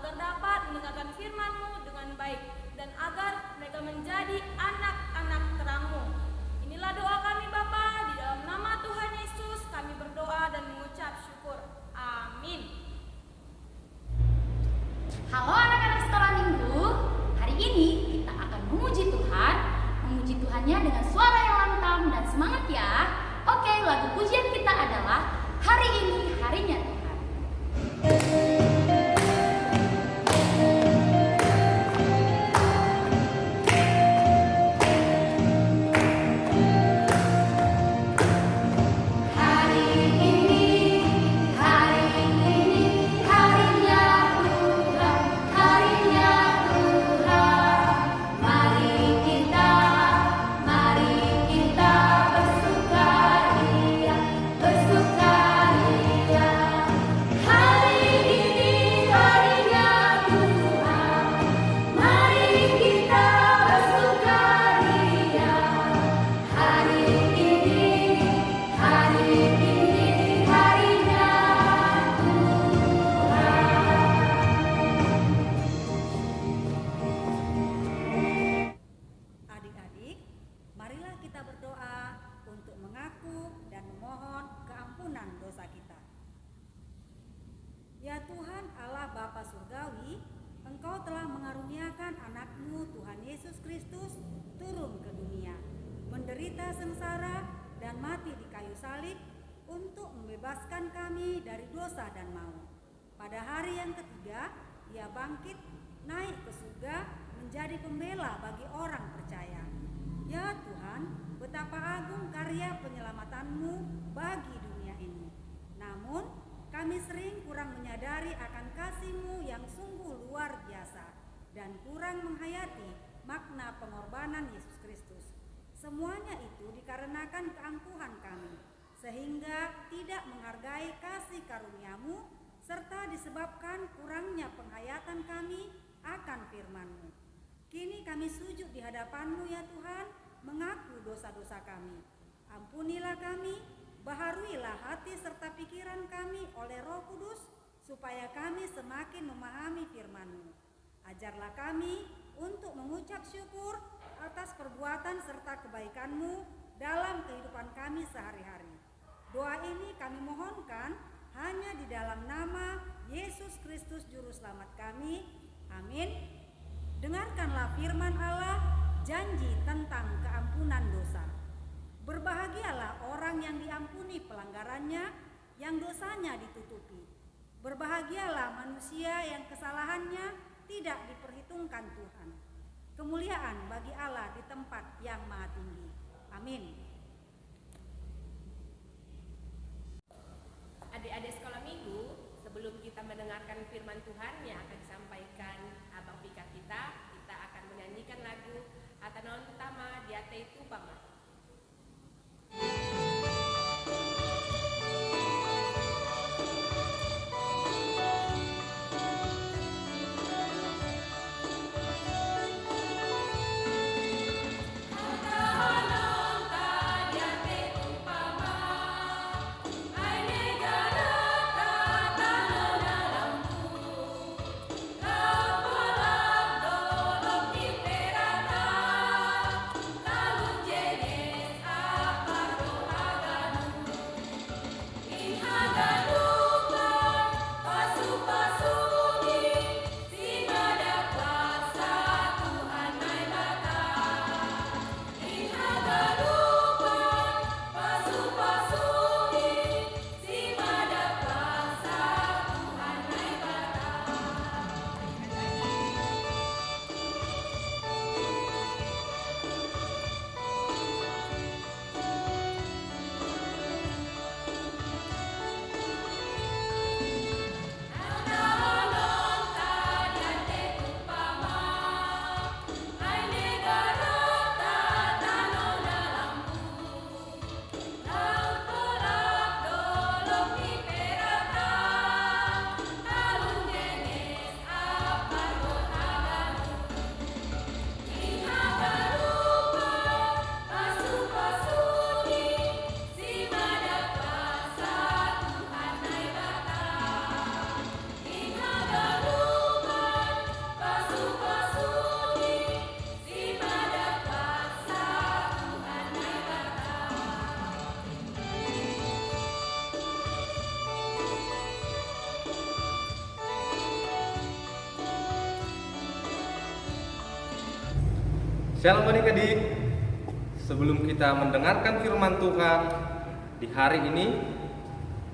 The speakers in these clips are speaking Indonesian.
agar dapat mendengarkan firman-Mu dengan baik, dan agar mereka menjadi anak-anak terang-Mu. Inilah doa kami Bapa, di dalam nama Tuhan Yesus kami berdoa dan mengucap syukur. Amin. Halo anak-anak sekolah minggu, hari ini kita akan memuji Tuhannya dengan suara yang lantang dan semangat ya. Oke, lagu pujian kita adalah Hari Ini Harinya Tuhan. Ya Tuhan Allah Bapa Surgawi, Engkau telah mengaruniakan anak-Mu Tuhan Yesus Kristus turun ke dunia, menderita sengsara dan mati di kayu salib untuk membebaskan kami dari dosa dan maut. Pada hari yang ketiga, Ia bangkit naik ke surga menjadi pembela bagi orang percaya. Ya Tuhan, betapa agung karya penyelamatanmu bagi dunia ini. Namun, kami sering kurang menyadari akan kasih-Mu yang sungguh luar biasa dan kurang menghayati makna pengorbanan Yesus Kristus. Semuanya itu dikarenakan keangkuhan kami, sehingga tidak menghargai kasih karunia-Mu serta disebabkan kurangnya penghayatan kami akan firman-Mu. Kini kami sujud di hadapan-Mu ya Tuhan, mengaku dosa-dosa kami. Ampunilah kami, baharuilah hati serta pikiran kami oleh Roh Kudus, supaya kami semakin memahami firman-Mu. Ajarlah kami untuk mengucap syukur atas perbuatan serta kebaikan-Mu dalam kehidupan kami sehari-hari. Doa ini kami mohonkan hanya di dalam nama Yesus Kristus Juru Selamat kami. Amin. Dengarkanlah firman Allah, janji tentang keampunan dosa. Berbahagialah orang yang diampuni pelanggarannya, yang dosanya ditutupi. Berbahagialah manusia yang kesalahannya tidak diperhitungkan Tuhan. Kemuliaan bagi Allah di tempat yang maha tinggi. Amin. Adik-adik sekolah minggu, sebelum kita mendengarkan firman Tuhan yang akan disampaikan Abang Pika kita akan menyanyikan lagu Atanon pertama di Ate itu Pama. Lalu jadi Shalom adik-adik. Sebelum kita mendengarkan firman Tuhan di hari ini,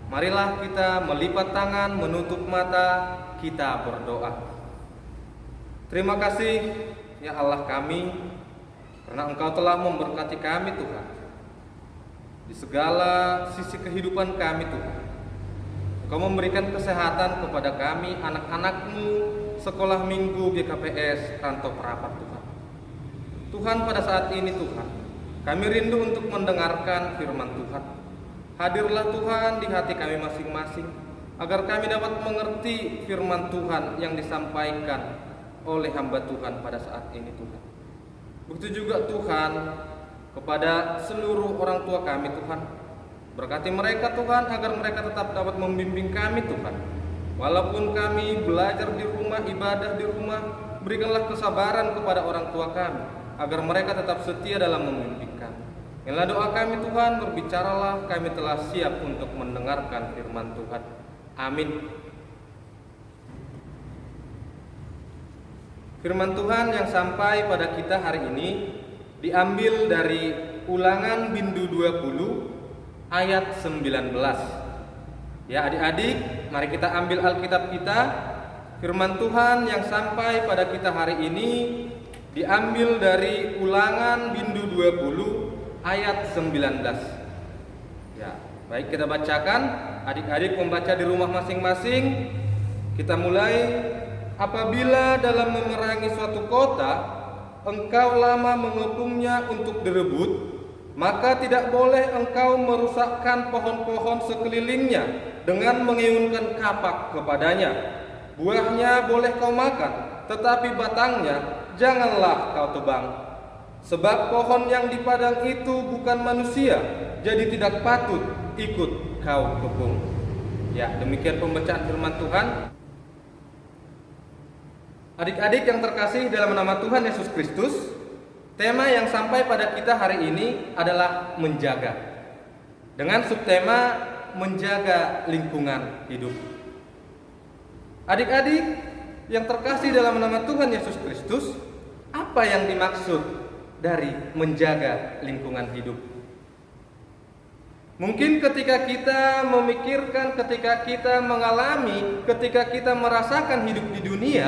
marilah kita melipat tangan, menutup mata, kita berdoa. Terima kasih ya Allah kami, karena Engkau telah memberkati kami Tuhan di segala sisi kehidupan kami Tuhan. Engkau memberikan kesehatan kepada kami, anak-anak-Mu, sekolah minggu GKPS Rantau Perapat Tuhan. Tuhan, pada saat ini Tuhan, kami rindu untuk mendengarkan firman Tuhan. Hadirlah Tuhan di hati kami masing-masing, agar kami dapat mengerti firman Tuhan yang disampaikan oleh hamba Tuhan pada saat ini Tuhan. Begitu juga Tuhan kepada seluruh orang tua kami Tuhan. Berkati mereka Tuhan, agar mereka tetap dapat membimbing kami Tuhan. Walaupun kami belajar di rumah, ibadah di rumah, berikanlah kesabaran kepada orang tua kami, agar mereka tetap setia dalam membimbing kami. Inilah doa kami Tuhan, berbicaralah, kami telah siap untuk mendengarkan firman Tuhan. Amin. Firman Tuhan yang sampai pada kita hari ini diambil dari Ulangan Bindu 20 ayat 19. Ya adik-adik, mari kita ambil Alkitab kita. Firman Tuhan yang sampai pada kita hari ini diambil dari Ulangan Bindu 20 ayat 19. Ya, baik kita bacakan. Adik-adik membaca di rumah masing-masing. Kita mulai. Apabila dalam memerangi suatu kota engkau lama mengepungnya untuk direbut, maka tidak boleh engkau merusakkan pohon-pohon sekelilingnya dengan mengiunkan kapak kepadanya. Buahnya boleh kau makan, tetapi batangnya janganlah kau tebang. Sebab pohon yang di padang itu bukan manusia, jadi tidak patut ikut kau kepung. Ya, demikian pembacaan firman Tuhan. Adik-adik yang terkasih dalam nama Tuhan Yesus Kristus, tema yang sampai pada kita hari ini adalah menjaga. Dengan subtema menjaga lingkungan hidup. Adik-adik yang terkasih dalam nama Tuhan Yesus Kristus, apa yang dimaksud dari menjaga lingkungan hidup? Mungkin ketika kita memikirkan, ketika kita mengalami, ketika kita merasakan hidup di dunia,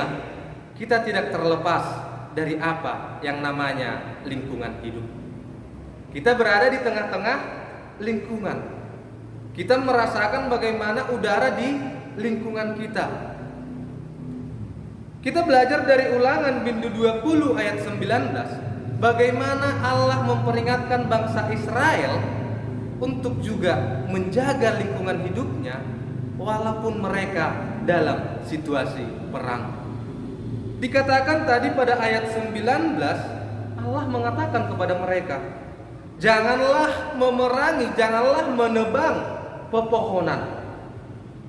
kita tidak terlepas dari apa yang namanya lingkungan hidup. Kita berada di tengah-tengah lingkungan. Kita merasakan bagaimana udara di lingkungan kita. Kita belajar dari Ulangan Bindu 20 ayat 19, bagaimana Allah memperingatkan bangsa Israel untuk juga menjaga lingkungan hidupnya walaupun mereka dalam situasi perang. Dikatakan tadi pada ayat 19, Allah mengatakan kepada mereka, janganlah memerangi, janganlah menebang pepohonan,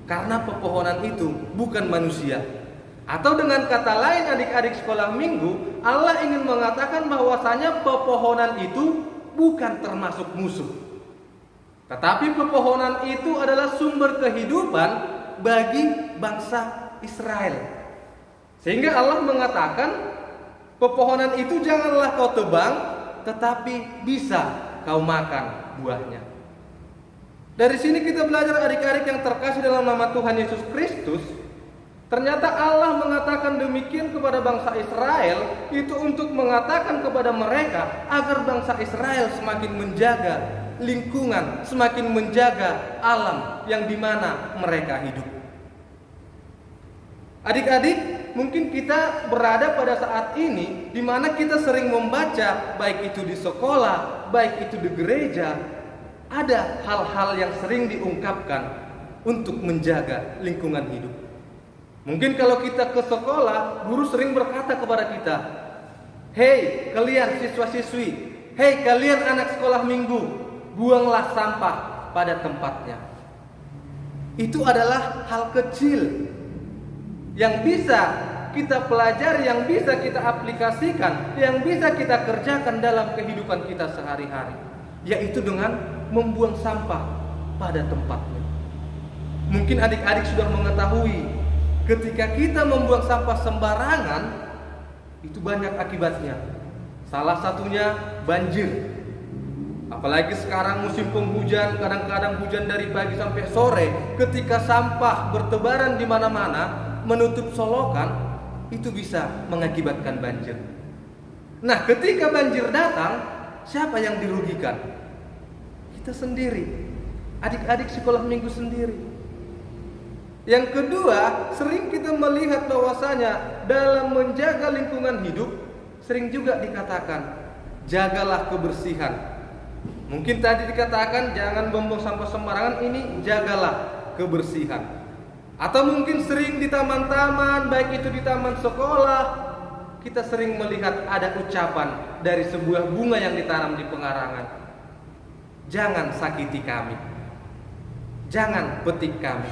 karena pepohonan itu bukan manusia. Atau dengan kata lain adik-adik sekolah minggu, Allah ingin mengatakan bahwasanya pepohonan itu bukan termasuk musuh, tetapi pepohonan itu adalah sumber kehidupan bagi bangsa Israel. Sehingga Allah mengatakan pepohonan itu janganlah kau tebang, tetapi bisa kau makan buahnya. Dari sini kita belajar adik-adik yang terkasih dalam nama Tuhan Yesus Kristus, ternyata Allah mengatakan demikian kepada bangsa Israel itu untuk mengatakan kepada mereka agar bangsa Israel semakin menjaga lingkungan, semakin menjaga alam yang dimana mereka hidup. Adik-adik, mungkin kita berada pada saat ini di mana kita sering membaca, baik itu di sekolah, baik itu di gereja, ada hal-hal yang sering diungkapkan untuk menjaga lingkungan hidup. Mungkin kalau kita ke sekolah, guru sering berkata kepada kita, "Hei kalian siswa-siswi, hei kalian anak sekolah minggu, buanglah sampah pada tempatnya." Itu adalah hal kecil yang bisa kita pelajari, yang bisa kita aplikasikan, yang bisa kita kerjakan dalam kehidupan kita sehari-hari, yaitu dengan membuang sampah pada tempatnya. Mungkin adik-adik sudah mengetahui, ketika kita membuang sampah sembarangan, itu banyak akibatnya. Salah satunya banjir. Apalagi sekarang musim penghujan, kadang-kadang hujan dari pagi sampai sore, ketika sampah bertebaran di mana-mana, menutup solokan, itu bisa mengakibatkan banjir. Nah, ketika banjir datang, siapa yang dirugikan? Kita sendiri, adik-adik sekolah minggu sendiri. Yang kedua, sering kita melihat bahwasanya dalam menjaga lingkungan hidup, sering juga dikatakan, jagalah kebersihan. Mungkin tadi dikatakan jangan buang sampah sembarangan, ini jagalah kebersihan. Atau mungkin sering di taman-taman, baik itu di taman sekolah, kita sering melihat ada ucapan dari sebuah bunga yang ditanam di pengarangan. Jangan sakiti kami, jangan petik kami,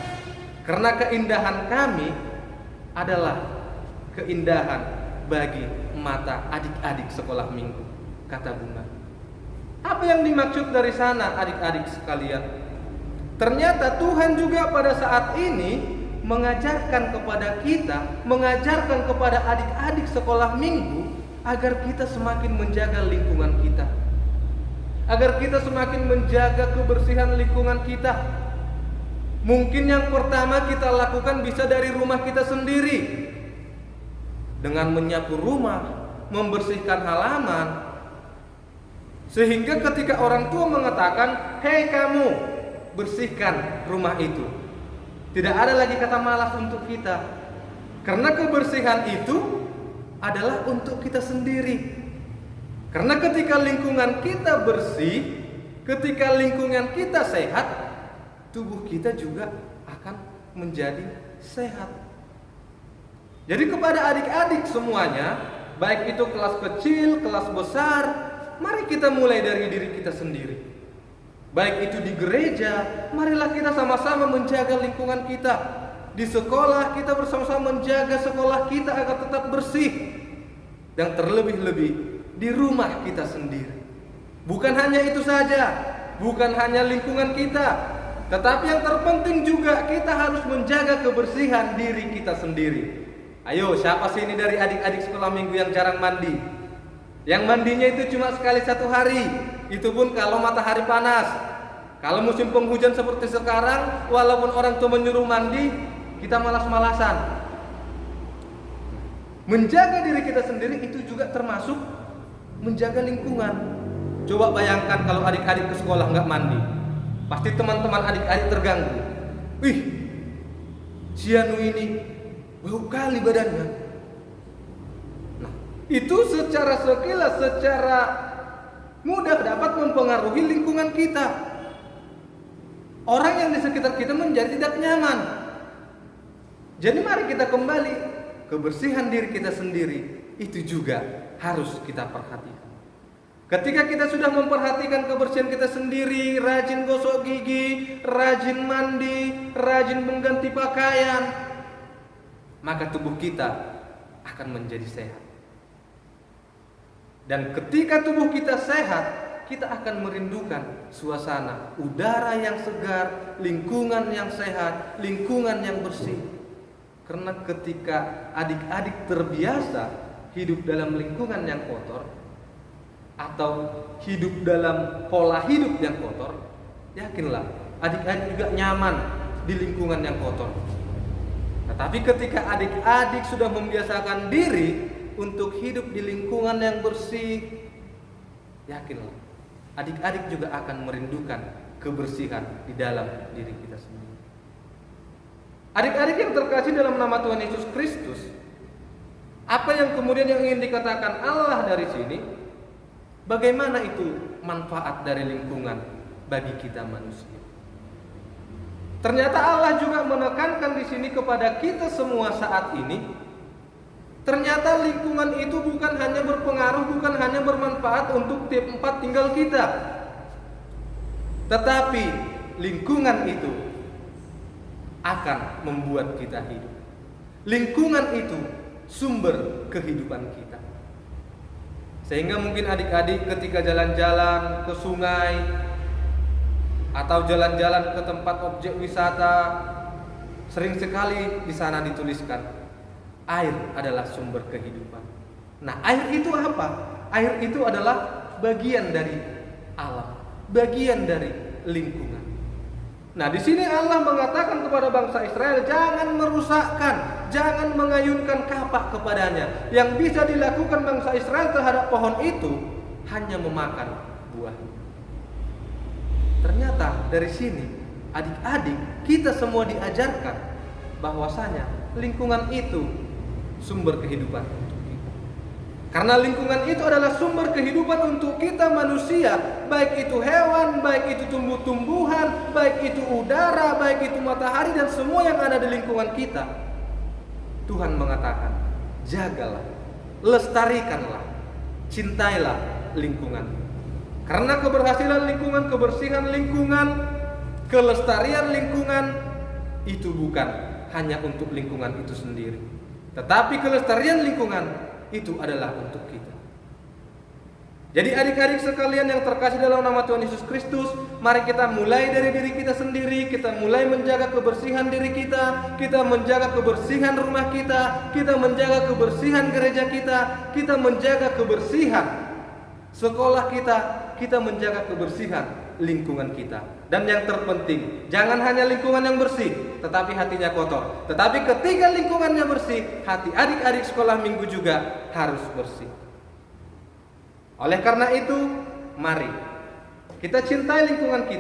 karena keindahan kami adalah keindahan bagi mata adik-adik sekolah minggu, kata bunga. Apa yang dimaksud dari sana, adik-adik sekalian? Ternyata Tuhan juga pada saat ini mengajarkan kepada kita, mengajarkan kepada adik-adik sekolah minggu agar kita semakin menjaga lingkungan kita, agar kita semakin menjaga kebersihan lingkungan kita. Mungkin yang pertama kita lakukan bisa dari rumah kita sendiri, dengan menyapu rumah, membersihkan halaman, sehingga ketika orang tua mengatakan, "Hei kamu, bersihkan rumah itu," tidak ada lagi kata malas untuk kita, karena kebersihan itu adalah untuk kita sendiri. Karena ketika lingkungan kita bersih, ketika lingkungan kita sehat, tubuh kita juga akan menjadi sehat. Jadi kepada adik-adik semuanya, baik itu kelas kecil, kelas besar, mari kita mulai dari diri kita sendiri. Baik itu di gereja, marilah kita sama-sama menjaga lingkungan kita. Di sekolah, kita bersama-sama menjaga sekolah kita agar tetap bersih. Dan terlebih-lebih di rumah kita sendiri. Bukan hanya itu saja, bukan hanya lingkungan kita, tetapi yang terpenting juga kita harus menjaga kebersihan diri kita sendiri. Ayo, siapa sih ini dari adik-adik sekolah minggu yang jarang mandi? Yang mandinya itu cuma sekali satu hari, itu pun kalau matahari panas. Kalau musim penghujan seperti sekarang, walaupun orang tua menyuruh mandi, kita malas-malasan. Menjaga diri kita sendiri itu juga termasuk menjaga lingkungan. Coba bayangkan kalau adik-adik ke sekolah nggak mandi, pasti teman-teman adik-adik terganggu. Wih, si Anu ini bau kali badannya. Itu secara sekilas, secara mudah dapat mempengaruhi lingkungan kita. Orang yang di sekitar kita menjadi tidak nyaman. Jadi mari kita kembali, kebersihan diri kita sendiri itu juga harus kita perhatikan. Ketika kita sudah memperhatikan kebersihan kita sendiri, rajin gosok gigi, rajin mandi, rajin mengganti pakaian, maka tubuh kita akan menjadi sehat. Dan ketika tubuh kita sehat, kita akan merindukan suasana udara yang segar, lingkungan yang sehat, lingkungan yang bersih. Karena ketika adik-adik terbiasa hidup dalam lingkungan yang kotor, atau hidup dalam pola hidup yang kotor, yakinlah adik-adik juga nyaman di lingkungan yang kotor. Tetapi ketika adik-adik sudah membiasakan diri untuk hidup di lingkungan yang bersih, yakinlah adik-adik juga akan merindukan kebersihan di dalam diri kita sendiri. Adik-adik yang terkasih dalam nama Tuhan Yesus Kristus, apa yang kemudian yang ingin dikatakan Allah dari sini? Bagaimana itu manfaat dari lingkungan bagi kita manusia? Ternyata Allah juga menekankan di sini kepada kita semua saat ini. Ternyata lingkungan itu bukan hanya berpengaruh, bukan hanya bermanfaat untuk tempat tinggal kita, tetapi lingkungan itu akan membuat kita hidup. Lingkungan itu sumber kehidupan kita. Sehingga mungkin adik-adik ketika jalan-jalan ke sungai atau jalan-jalan ke tempat objek wisata, sering sekali di sana dituliskan, air adalah sumber kehidupan. Nah, air itu apa? Air itu adalah bagian dari alam, bagian dari lingkungan. Nah, di sini Allah mengatakan kepada bangsa Israel, jangan merusakkan, jangan mengayunkan kapak kepadanya. Yang bisa dilakukan bangsa Israel terhadap pohon itu hanya memakan buah. Ternyata dari sini, adik-adik, kita semua diajarkan bahwasanya lingkungan itu sumber kehidupan untuk kita. Karena lingkungan itu adalah sumber kehidupan untuk kita manusia, baik itu hewan, baik itu tumbuh-tumbuhan, baik itu udara, baik itu matahari, dan semua yang ada di lingkungan kita. Tuhan mengatakan, jagalah, lestarikanlah, cintailah lingkungan. Karena keberhasilan lingkungan, kebersihan lingkungan, kelestarian lingkungan itu bukan hanya untuk lingkungan itu sendiri, tetapi kelestarian lingkungan itu adalah untuk kita. Jadi adik-adik sekalian yang terkasih dalam nama Tuhan Yesus Kristus, mari kita mulai dari diri kita sendiri. Kita mulai menjaga kebersihan diri kita menjaga kebersihan rumah kita menjaga kebersihan gereja kita menjaga kebersihan sekolah kita menjaga kebersihan lingkungan kita. Dan yang terpenting, jangan hanya lingkungan yang bersih, tetapi hatinya kotor. Tetapi ketika lingkungannya bersih, hati adik-adik sekolah minggu juga harus bersih. Oleh karena itu, mari kita cintai lingkungan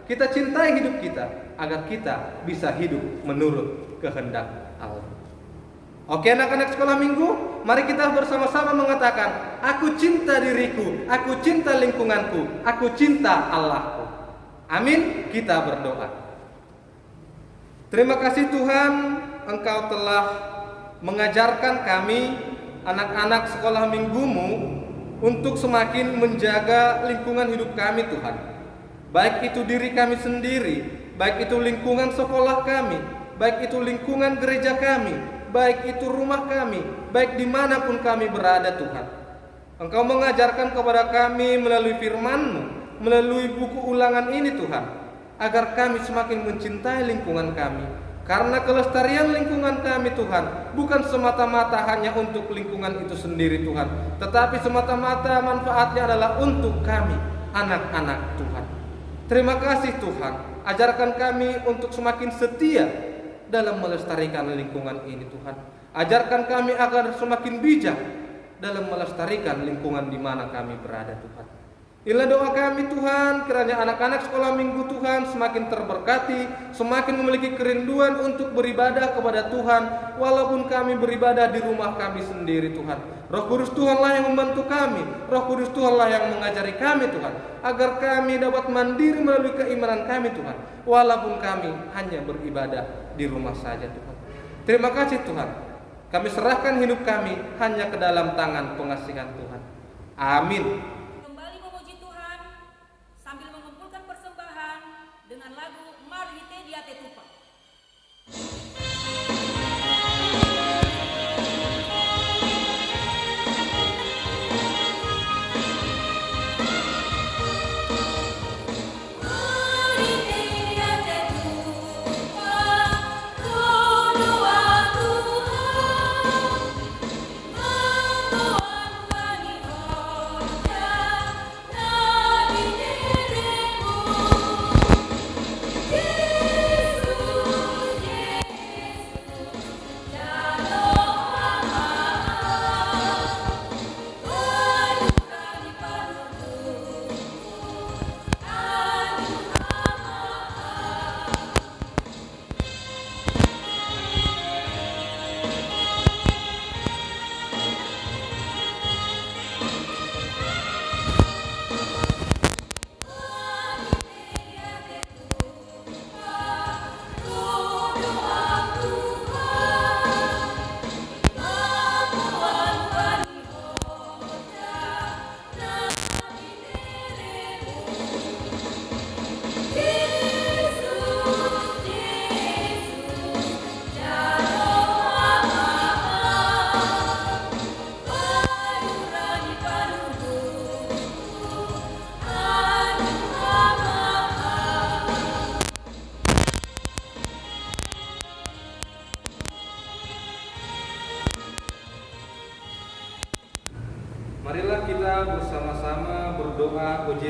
kita cintai hidup kita, agar kita bisa hidup menurut kehendak Allah. Oke anak-anak sekolah minggu, mari kita bersama-sama mengatakan, aku cinta diriku, aku cinta lingkunganku, aku cinta Allahku. Amin. Kita berdoa. Terima kasih Tuhan, Engkau telah mengajarkan kami anak-anak sekolah minggumu untuk semakin menjaga lingkungan hidup kami Tuhan. Baik itu diri kami sendiri, baik itu lingkungan sekolah kami, baik itu lingkungan gereja kami, baik itu rumah kami, baik dimanapun kami berada Tuhan. Engkau mengajarkan kepada kami melalui firman-Mu, melalui buku ulangan ini Tuhan, agar kami semakin mencintai lingkungan kami. Karena kelestarian lingkungan kami Tuhan bukan semata-mata hanya untuk lingkungan itu sendiri Tuhan, tetapi semata-mata manfaatnya adalah untuk kami, anak-anak Tuhan. Terima kasih Tuhan, ajarkan kami untuk semakin setia dalam melestarikan lingkungan ini Tuhan. Ajarkan kami agar semakin bijak dalam melestarikan lingkungan di mana kami berada Tuhan. Inilah doa kami Tuhan, kiranya anak-anak sekolah minggu Tuhan semakin terberkati, semakin memiliki kerinduan untuk beribadah kepada Tuhan, walaupun kami beribadah di rumah kami sendiri Tuhan. Roh Kudus Tuhanlah yang membantu kami, Roh Kudus Tuhanlah yang mengajari kami Tuhan, agar kami dapat mandiri melalui keimanan kami Tuhan, walaupun kami hanya beribadah di rumah saja Tuhan. Terima kasih Tuhan, kami serahkan hidup kami hanya ke dalam tangan pengasihan Tuhan. Amin. Dengan lagu Marhite Diate Tupa. Tuhan,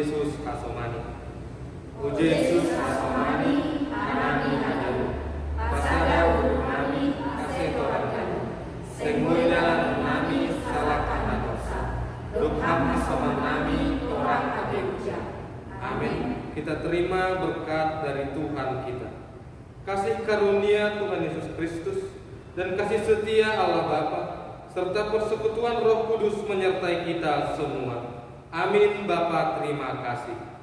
Yesus asomani. O Yesus asomani, anani hadamu. Pasada nami asetoran kanu. Senguidalan nami salah karena dosa. Lukham asoman nami orang adeja. Amin. Kita terima berkat dari Tuhan kita. Kasih karunia Tuhan Yesus Kristus dan kasih setia Allah Bapa serta persekutuan Roh Kudus menyertai kita semua. Amin. Bapa, terima kasih.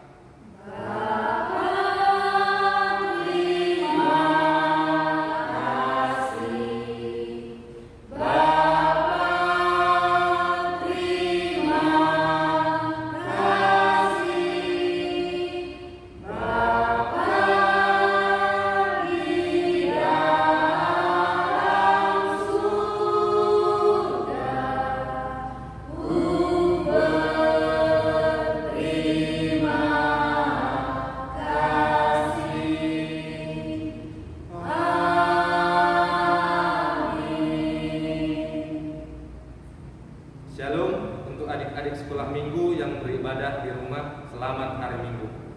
Shalom untuk adik-adik sekolah minggu yang beribadah di rumah. Selamat hari Minggu.